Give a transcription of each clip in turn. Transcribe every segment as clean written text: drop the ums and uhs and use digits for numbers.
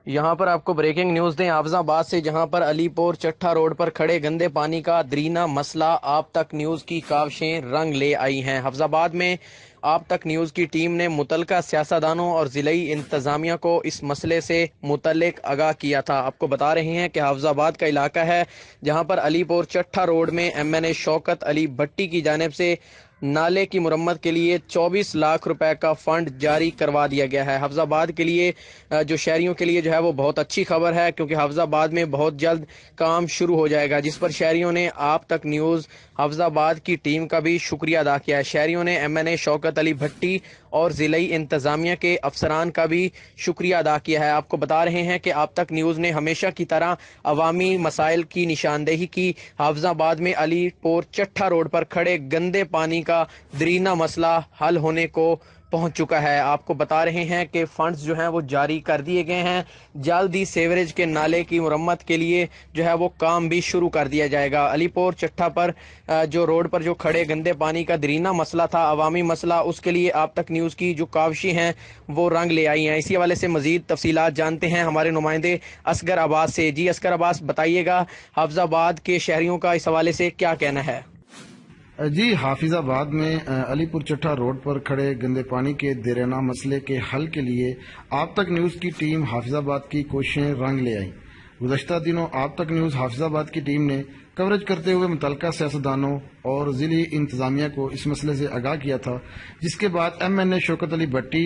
यहाँ पर आपको ब्रेकिंग न्यूज दें हाफिज आबाद से, जहाँ पर अली पोर चट्ठा रोड पर खड़े गंदे पानी का दरीना मसला आप तक न्यूज की काविशें रंग ले आई हैं। हाफिज आबाद में आप तक न्यूज की टीम ने मुतलका सियासतदानों और जिलाई इंतजामिया को इस मसले से मुतल्लिक आगाह किया था। आपको बता रहे हैं कि हाफिज आबाद का इलाका है जहाँ पर अली पोर चट्ठा रोड में MNA शौकत अली भट्टी की जानिब से नाले की मुरम्मत के लिए 24 लाख रुपए का फंड जारी करवा दिया गया है। हाफिजाबाद के लिए जो शहरियों के लिए जो है वो बहुत अच्छी खबर है, क्योंकि हाफिजाबाद में बहुत जल्द काम शुरू हो जाएगा, जिस पर शहरियों ने आप तक न्यूज़ हाफिजाबाद की टीम का भी शुक्रिया अदा किया है। शहरियों ने MNA शौकत अली भट्टी और ज़िलाई इंतज़ामिया के अफसरान का भी शुक्रिया अदा किया है। आपको बता रहे हैं कि आप तक न्यूज़ ने हमेशा की तरह अवामी मसाइल की निशानदेही की। हाफिजाबाद में अली पोर चट्ठा रोड पर खड़े गंदे पानी का दरीना मसला हल होने को पहुंच चुका है। आपको बता रहे हैं कि फंड्स जो हैं वो जारी कर दिए गए हैं। जल्द ही सीवरेज के नाले की मुरम्मत के लिए जो है वो काम भी शुरू कर दिया जाएगा। अलीपुर चट्ठा पर जो रोड पर जो खड़े गंदे पानी का दरीना मसला था, अवामी मसला, उसके लिए आप तक न्यूज़ की जो काविशें हैं वो रंग ले आई हैं। इसी हवाले से मजीद तफसीलात जानते हैं हमारे नुमाइंदे असगर अब्बास से। जी असगर अब्बास, बताइएगा हाफिजाबाद के शहरियों का इस हवाले से क्या कहना है? जी, हाफिजाबाद में अलीपुर चट्ठा रोड पर खड़े गंदे पानी के देराना मसले के हल के लिए आप तक न्यूज़ की टीम हाफिजाबाद की कोशिशें रंग ले आई। गुज़श्ता दिनों आप तक न्यूज़ हाफिजाबाद की टीम ने कवरेज करते हुए मुतल्लिका सियासतदानों और ज़िली इंतज़ामिया को इस मसले से आगाह किया था, जिसके बाद MNA शौकत अली भट्टी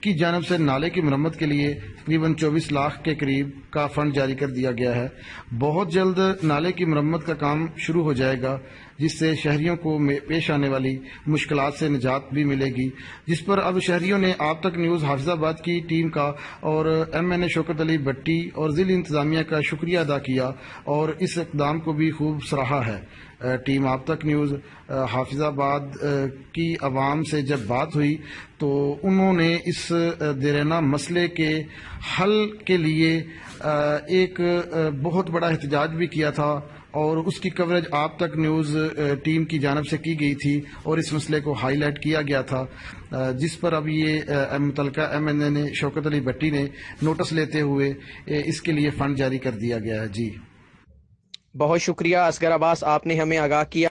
की जानिब से नाले की मरम्मत के लिए तकरीबन 24 लाख के करीब का फंड जारी कर दिया गया है। बहुत जल्द नाले की मरम्मत का काम शुरू हो जाएगा, जिससे शहरियों को पेश आने वाली मुश्किलात से निजात भी मिलेगी, जिस पर अब शहरियों ने आप तक न्यूज़ हाफिजाबाद की टीम का और MNA शौकत अली भट्टी और ज़िली इंतज़ामिया का शुक्रिया अदा किया और इस इक़दाम को भी खूब सराहा है। टीम आप तक न्यूज़ हाफिजाबाद की आवाम से जब बात हुई तो उन्होंने इस देराना मसले के हल के लिए एक बहुत बड़ा एहतजाज भी किया था और उसकी कवरेज आप तक न्यूज़ टीम की जानिब से की गई थी और इस मसले को हाईलाइट किया गया था, जिस पर अब ये मुतल्लिका MNA शौकत अली भट्टी ने नोटिस लेते हुए इसके लिए फ़ंड जारी कर दिया गया है। जी, बहुत शुक्रिया असगर अब्बास, आपने हमें आगाह किया।